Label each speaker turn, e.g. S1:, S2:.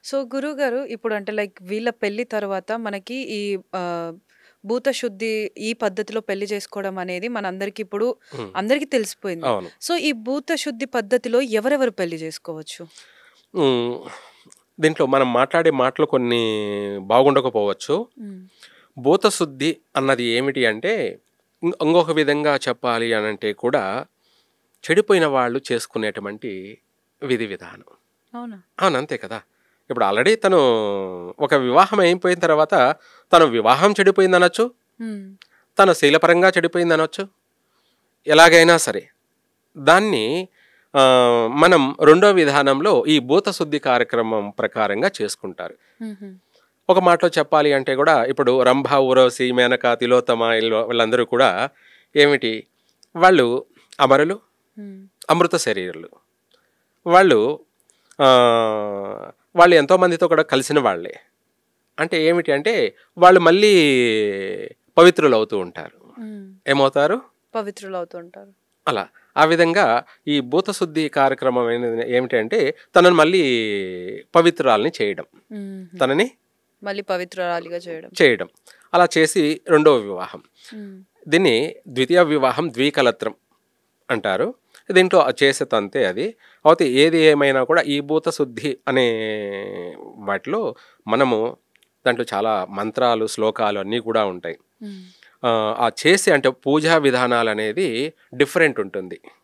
S1: So, గురువుగారు ఇప్పుడు అంటే లైక్ వీళ్ళ పెళ్లి తర్వాత మనకి ఈ ఆహ్, భూత శుద్ధి ఈ పద్ధతిలో పెళ్లి చేసుకోవడం అనేది మనందరికి ఇప్పుడు
S2: హ్మ్.
S1: అందరికీ తెలిసిపోయింది.
S2: అవును.
S1: సో, ఈ భూత శుద్ధి పద్ధతిలో ఎవరెవరు పెళ్లి చేసుకోవచ్చు?
S2: హ్మ్. దీంట్లో మనం మాట్లాడే మాటలు కొన్ని బాగుండకపోవచ్చు.
S1: హ్మ్.
S2: భూతశుద్ధి అన్నది ఏమిటి అంటే, ఇంకొక విధంగా చెప్పాలి అనంటే కూడా, చెడిపోయిన వాళ్ళు చేసుకునేటువంటి విధి విధానం.
S1: అవునా?
S2: అవును. అంతే కదా! ఇప్పుడు ఆల్రెడీ తను ఒక వివాహం అయిపోయిన తర్వాత, తను వివాహం చెడిపోయిందనొచ్చు,
S1: హ్మ్.
S2: తను శీలపరంగా చెడిపోయిందనొచ్చు. ఎలాగైనా సరే. దాన్ని మనం రెండో విధానంలో ఈ భూతశుద్ధి కార్యక్రమం ప్రకారంగా చేసుకుంటారు.
S1: హుహు.
S2: ఒక మాటలో చెప్పాలి అంటే కూడా ఇప్పుడు రంభ, ఊర్వశి, మేనక, తిలోత్తమ వీళ్ళందరూ కూడా ఏమిటి? వాళ్ళు అమరులు,
S1: హ్మ్.
S2: అమృత శరీరులు. వాళ్ళు ఆహ్, వాళ్ళు ఎంతో మందితో కూడా కలిసిన వాళ్ళే. అంటే ఏమిటి అంటే వాళ్ళు మళ్ళీ పవిత్రులవుతూ ఉంటారు.
S1: హ్మ్.
S2: ఏమవుతారు?
S1: పవిత్రులవుతూ ఉంటారు.
S2: అలా. ఆ విధంగా ఈ భూతశుద్ధి కార్యక్రమం ఏమిటంటే తనని మళ్ళీ పవిత్రురాలిని చేయడం.
S1: హుహు.
S2: తనని
S1: మళ్ళీ పవిత్రురాలిగా చేయడం.
S2: చేయడం. అలా చేసి రెండవ వివాహం.
S1: హ్మ్.
S2: దీన్ని ద్వితీయ వివాహం ద్వికలత్రం అంటారు. దీంట్లో చేసే తంతే అది. అయితే ఏది ఏమైనా కూడా ఈ భూతశుద్ధి అనే వాటిలో మనము దాంట్లో చాలా మంత్రాలు, శ్లోకాలు అన్నీ కూడా ఉంటాయి.
S1: హ్మ్.
S2: ఆ చేసే అంటే పూజా విధానాలనేది డిఫరెంట్ ఉంటుంది.